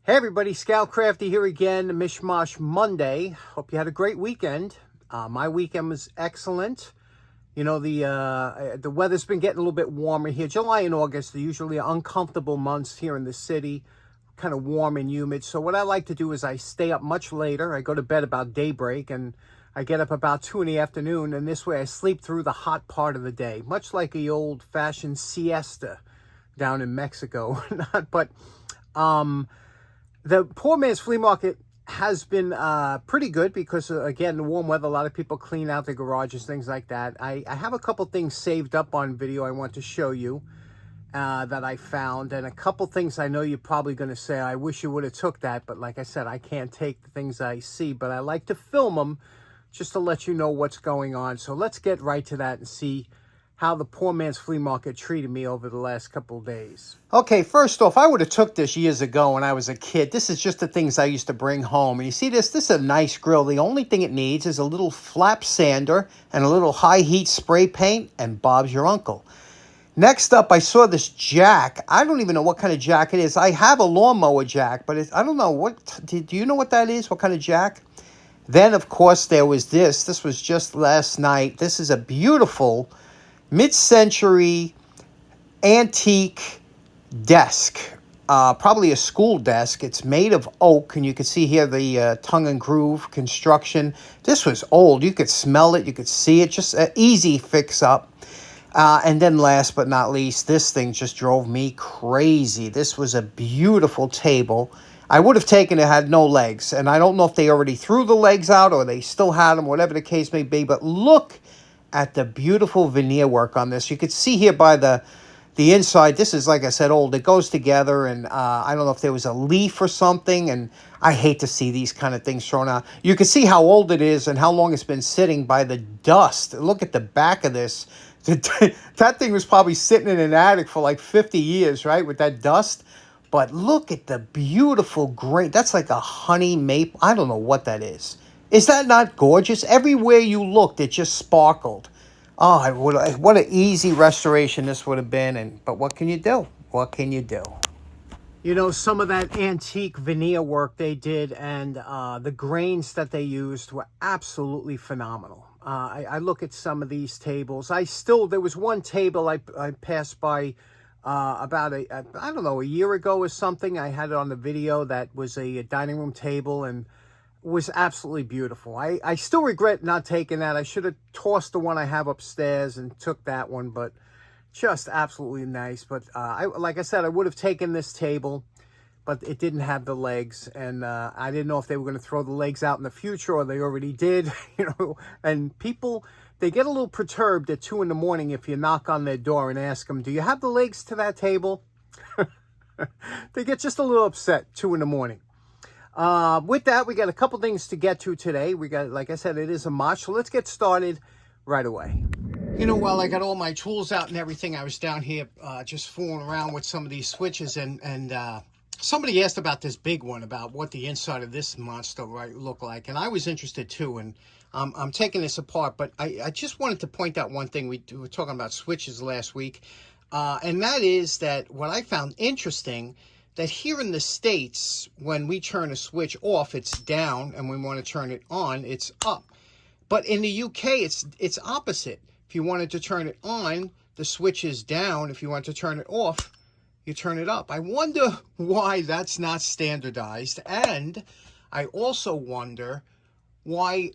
Hey everybody, Scout Crafty here again, Mosh Monday. Hope you had a great weekend. My weekend was excellent. You know, the weather's been getting a little bit warmer here. July and August are usually uncomfortable months here in the city, kind of warm and humid. So what I like to do is I stay up much later. I go to bed about daybreak and I get up about 2 in the afternoon, and this way I sleep through the hot part of the day, much like the old-fashioned siesta down in Mexico. But the poor man's flea market has been pretty good because, again, the warm weather, a lot of people clean out their garages, things like that. I have a couple things saved up on video I want to show you that I found, and a couple things I know you're probably going to say, I wish you would have took that, but like I said, I can't take the things I see, but I like to film them just to let you know what's going on. So let's get right to that and see how the poor man's flea market treated me over the last couple of days. Okay, first off, I would have took this years ago when I was a kid. This is just the things I used to bring home. And you see this? This is a nice grill. The only thing it needs is a little flap sander and a little high heat spray paint, and Bob's your uncle. Next up, I saw this jack. I don't even know what kind of jack it is. I have a lawnmower jack, but I don't know. Do you know what that is? What kind of jack? Then, of course, there was this. This was just last night. This is a beautiful mid-century antique desk, probably a school desk. It's made of oak, and you can see here the tongue and groove construction. This was old. You could smell it. You could see it. Just an easy fix-up. And then last but not least, this thing just drove me crazy. This was a beautiful table. I would have taken it, had no legs, and I don't know if they already threw the legs out or they still had them, whatever the case may be, but look at the beautiful veneer work on this. You could see here by the inside, this is, like I said, old. It goes together, and I don't know if there was a leaf or something, and I hate to see these kind of things thrown out. You can see how old it is and how long it's been sitting by the dust. Look at the back of this. That thing was probably sitting in an attic for like 50 years, right, with that dust. But look at the beautiful grain. That's like a honey maple. I don't know what that is. Is that not gorgeous? Everywhere you looked, it just sparkled. Oh, what an easy restoration this would have been. But what can you do? What can you do? You know, some of that antique veneer work they did and the grains that they used were absolutely phenomenal. I look at some of these tables. There was one table I passed by about I don't know, a year ago or something. I had it on the video. That was a dining room table and was absolutely beautiful. I still regret not taking that. I should have tossed the one I have upstairs and took that one, but just absolutely nice. But like I said, I would have taken this table, but it didn't have the legs, and I didn't know if they were going to throw the legs out in the future or they already did, you know. And people, they get a little perturbed at 2 in the morning if you knock on their door and ask them, do you have the legs to that table? They get just a little upset 2 in the morning. With that, we got a couple things to get to today. We got, like I said, it is a Mosh, so let's get started right away. You know, while I got all my tools out and everything, I was down here just fooling around with some of these switches, and somebody asked about this big one, about what the inside of this monster might look like, and I was interested too, and I'm taking this apart, but I just wanted to point out one thing. We were talking about switches last week, and that is that what I found interesting, that here in the States, when we turn a switch off, it's down, and when we want to turn it on, it's up. But in the UK, it's opposite. If you wanted to turn it on, the switch is down. If you want to turn it off, you turn it up. I wonder why that's not standardized, and I also wonder why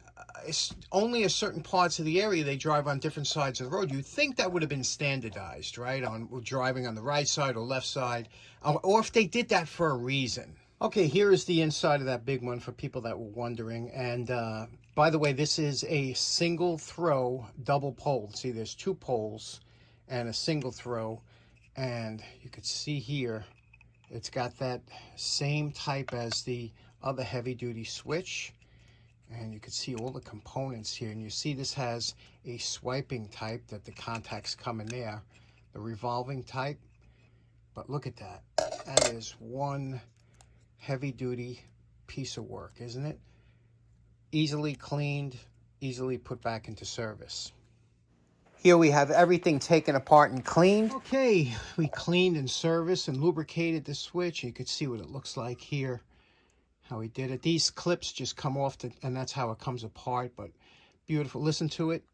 only a certain parts of the area they drive on different sides of the road. You'd think that would have been standardized, right, on driving on the right side or left side, or if they did that for a reason. Okay, here is the inside of that big one for people that were wondering. And by the way, this is a single throw double pole. See, there's 2 poles and a single throw, and you could see here it's got that same type as the other heavy duty switch. And you can see all the components here. And you see this has a swiping type that the contacts come in there, the revolving type. But look at that. That is one heavy-duty piece of work, isn't it? Easily cleaned, easily put back into service. Here we have everything taken apart and cleaned. Okay, we cleaned and serviced and lubricated the switch. You could see what it looks like here, how we did it. These clips just come off, and that's how it comes apart, but beautiful. Listen to it.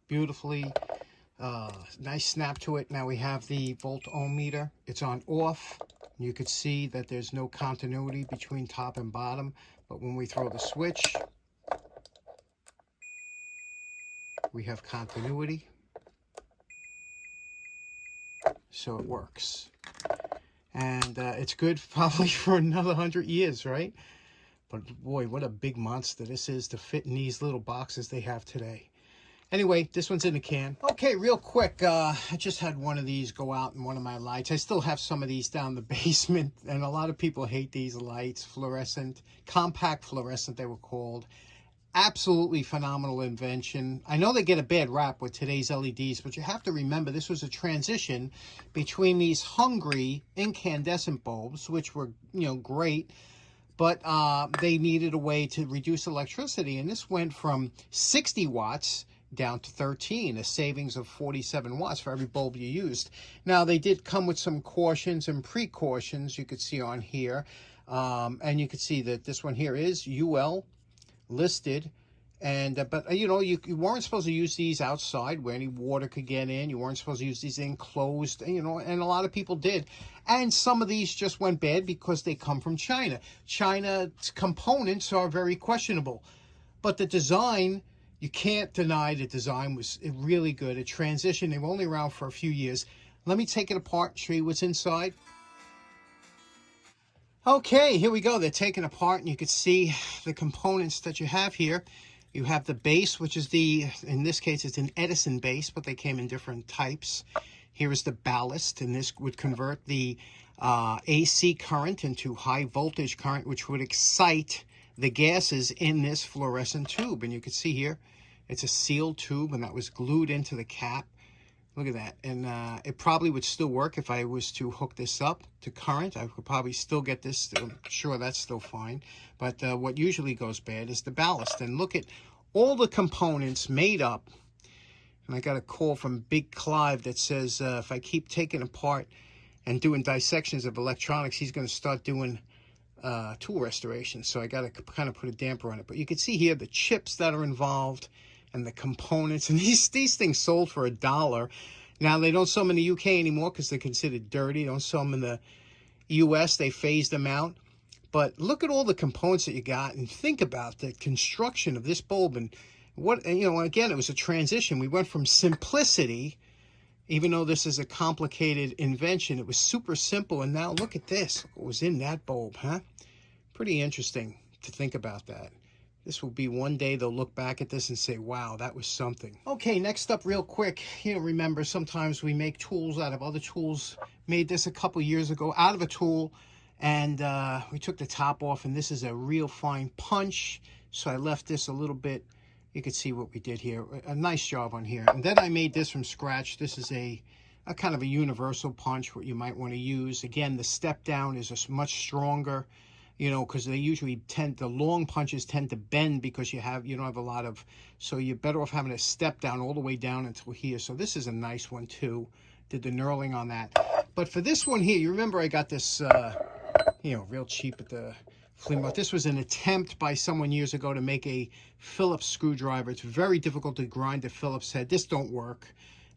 Beautifully. Nice snap to it. Now we have the volt ohm meter. It's on off. You could see that there's no continuity between top and bottom, but when we throw the switch, we have continuity. So it works. And it's good probably for another 100 years, right? But boy, what a big monster this is to fit in these little boxes they have today. Anyway, this one's in the can. Okay, real quick, I just had one of these go out in one of my lights. I still have some of these down the basement, and a lot of people hate these lights, fluorescent, compact fluorescent they were called. Absolutely phenomenal invention. I know they get a bad rap with today's LEDs, but you have to remember this was a transition between these hungry incandescent bulbs, which were, you know, great, but they needed a way to reduce electricity, and this went from 60 watts down to 13, a savings of 47 watts for every bulb you used. Now, they did come with some cautions and precautions you could see on here, and you could see that this one here is UL listed, and but you know, you weren't supposed to use these outside where any water could get in. You weren't supposed to use these enclosed, you know, and a lot of people did. And some of these just went bad because they come from China. China's components are very questionable, but the design, you can't deny the design was really good. It transitioned. They were only around for a few years. Let me take it apart and show you what's inside. Okay, here we go. They're taken apart, and you can see the components that you have here. You have the base, which is in this case, it's an Edison base, but they came in different types. Here is the ballast, and this would convert the AC current into high voltage current, which would excite the gases in this fluorescent tube. And you can see here, it's a sealed tube, and that was glued into the cap. Look at that. And it probably would still work if I was to hook this up to current. I could probably still get this. I'm sure that's still fine. But what usually goes bad is the ballast. And look at all the components made up. And I got a call from Big Clive that says if I keep taking apart and doing dissections of electronics, he's going to start doing tool restoration. So I got to kind of put a damper on it. But you can see here the chips that are involved and the components, and these things sold for $1. Now they don't sell them in the UK anymore because they're considered dirty. They don't sell them in the US. They phased them out. But look at all the components that you got, and think about the construction of this bulb. And what, and, you know, again, it was a transition. We went from simplicity, even though this is a complicated invention, it was super simple. And now look at this. What was in that bulb, huh? Pretty interesting to think about that. This will be one day they'll look back at this and say, wow, that was something. Okay, next up real quick. You know, remember, sometimes we make tools out of other tools. Made this a couple years ago out of a tool, and we took the top off, and this is a real fine punch. So I left this a little bit. You can see what we did here. A nice job on here. And then I made this from scratch. This is a kind of a universal punch, what you might want to use. Again, the step down is a much stronger, you know, because they usually the long punches tend to bend because you don't have a lot of, so you're better off having a step down all the way down until here. So this is a nice one too. Did the knurling on that. But for this one here, you remember I got this, you know, real cheap at the flea market. This was an attempt by someone years ago to make a Phillips screwdriver. It's very difficult to grind a Phillips head. This don't work,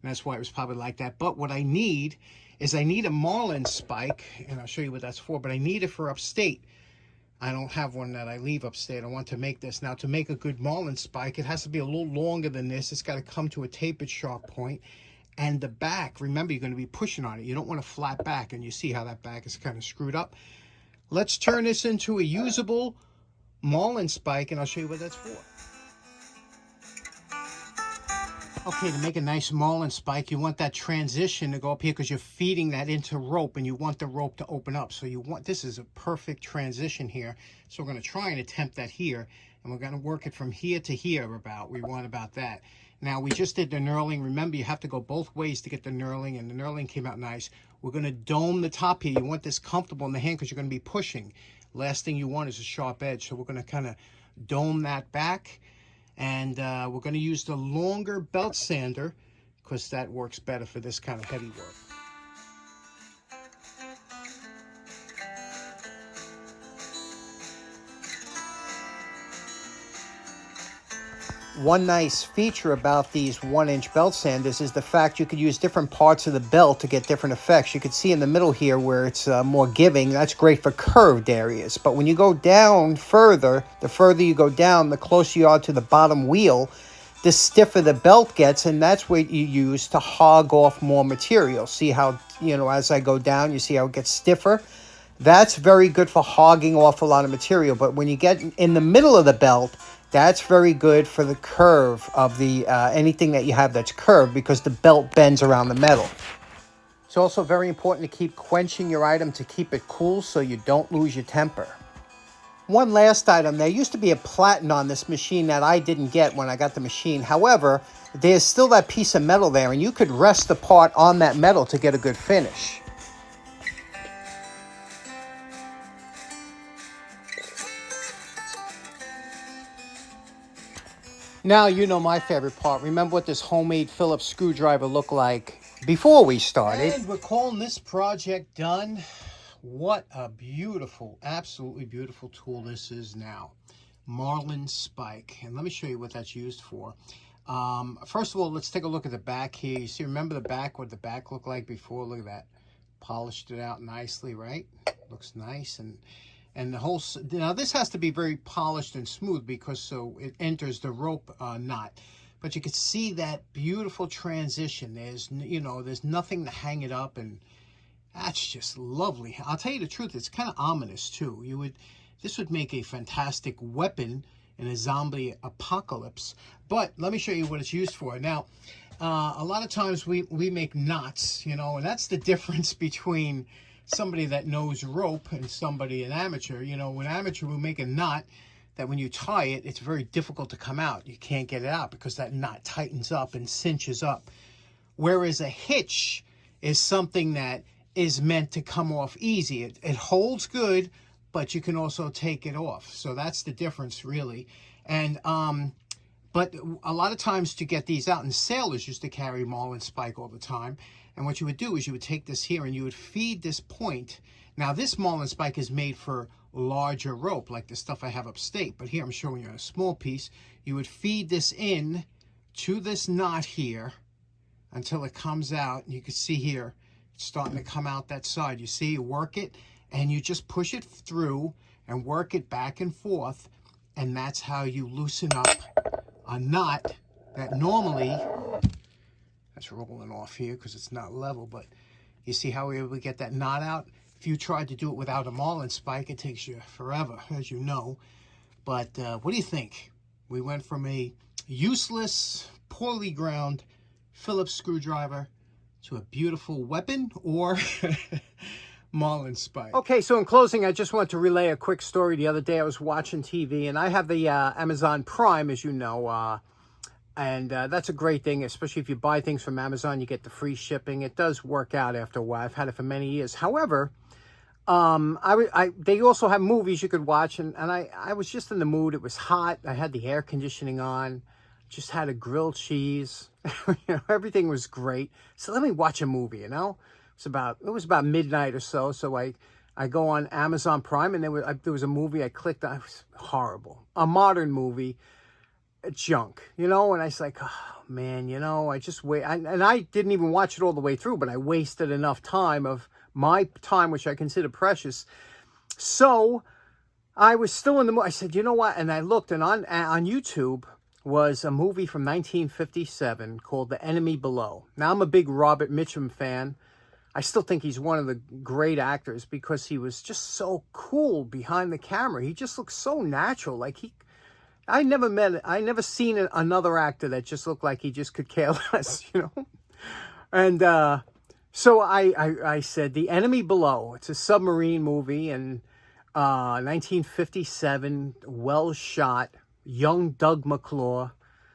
and that's why it was probably like that. But what I need is I need a Marlin Spike, and I'll show you what that's for, but I need it for upstate. I don't have one that I leave upstate. I want to make this. Now, to make a good Marlin Spike, it has to be a little longer than this. It's got to come to a tapered sharp point. And the back, remember, you're going to be pushing on it. You don't want a flat back, and you see how that back is kind of screwed up. Let's turn this into a usable Marlin Spike, and I'll show you what that's for. Okay, to make a nice Marlin Spike, you want that transition to go up here because you're feeding that into rope, and you want the rope to open up. So this is a perfect transition here. So we're going to try and attempt that here, and we're going to work it from here to here about. We want about that. Now, we just did the knurling. Remember, you have to go both ways to get the knurling, and the knurling came out nice. We're going to dome the top here. You want this comfortable in the hand because you're going to be pushing. Last thing you want is a sharp edge, so we're going to kind of dome that back. And we're going to use the longer belt sander because that works better for this kind of heavy work. One nice feature about these 1-inch belt sanders is the fact you could use different parts of the belt to get different effects. You could see in the middle here where it's more giving. That's great for curved areas. But when you go down further, the further you go down, the closer you are to the bottom wheel, the stiffer the belt gets, and that's what you use to hog off more material. See how, as I go down, you see how it gets stiffer? That's very good for hogging off a lot of material. But when you get in the middle of the belt, that's very good for the curve of the anything that you have that's curved, because the belt bends around the metal. It's also very important to keep quenching your item to keep it cool so you don't lose your temper. One last item, there used to be a platen on this machine that I didn't get when I got the machine. However, there's still that piece of metal there, and you could rest the part on that metal to get a good finish. Now you know my favorite part. Remember what this homemade Phillips screwdriver looked like before we started. And we're calling this project done. What a beautiful, absolutely beautiful tool this is now. Marlin Spike. And let me show you what that's used for. First of all, let's take a look at the back here. You see, remember the back, what the back looked like before? Look at that. Polished it out nicely, right? Looks nice. And the whole, now this has to be very polished and smooth because so it enters the rope knot. But you can see that beautiful transition. There's, there's nothing to hang it up, and that's just lovely. I'll tell you the truth, it's kind of ominous too. This would make a fantastic weapon in a zombie apocalypse. But let me show you what it's used for. Now, a lot of times we make knots, and that's the difference between somebody that knows rope and somebody, an amateur. An amateur will make a knot that when you tie it, it's very difficult to come out. You can't get it out because that knot tightens up and cinches up. Whereas a hitch is something that is meant to come off easy. It holds good, but you can also take it off. So that's the difference, really. And but a lot of times to get these out, and sailors used to carry Marlin Spike all the time. And what you would do is you would take this here and you would feed this point. Now this Marlin Spike is made for larger rope, like the stuff I have upstate. But here I'm showing you a small piece. You would feed this in to this knot here until it comes out. And you can see here, it's starting to come out that side. You see, you work it and you just push it through and work it back and forth. And that's how you loosen up a knot that normally, that's rolling off here because it's not level, but you see how we're able to get that knot out? If you tried to do it without a Marlin Spike, it takes you forever, as you know. But what do you think? We went from a useless, poorly ground Phillips screwdriver to a beautiful weapon, or Marlin Spike. Okay, so in closing, I just want to relay a quick story. The other day I was watching TV, and I have the Amazon Prime, as you know, and that's a great thing, especially if you buy things from Amazon, you get the free shipping. It does work out after a while. I've had it for many years. However, they also have movies you could watch, and I was just in the mood. It was hot. I had the air conditioning on. Just had a grilled cheese. Everything was great. So let me watch a movie, It was about midnight or so. So I go on Amazon Prime, and there was a movie I clicked on. It was horrible. A modern movie. Junk, and I was like, oh man, I just wait. And I didn't even watch it all the way through, but I wasted enough time of my time, which I consider precious. So I was still in the mood. I said, you know what? And I looked, and on YouTube was a movie from 1957 called The Enemy Below. Now, I'm a big Robert Mitchum fan. I still think he's one of the great actors because he was just so cool behind the camera. He just looked so natural. Like I never seen another actor that just looked like he just could care less, And so I said, The Enemy Below. It's a submarine movie, and 1957, well shot. Young Doug McClure.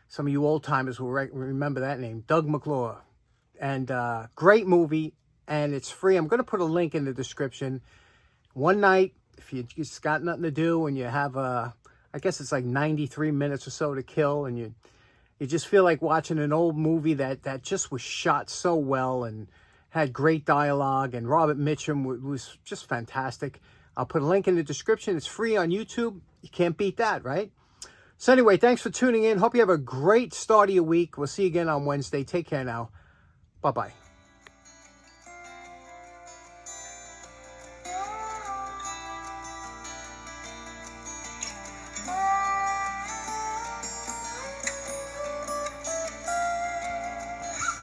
Some of you old timers will remember that name, Doug McClure. And great movie, and it's free. I'm going to put a link in the description. One night, if you just got nothing to do and you have I I guess it's like 93 minutes or so to kill, and you just feel like watching an old movie that just was shot so well and had great dialogue, and Robert Mitchum was just fantastic. I'll put a link in the description. It's free on YouTube. You can't beat that, right? So anyway, thanks for tuning in. Hope you have a great start of your week. We'll see you again on Wednesday. Take care now. Bye-bye.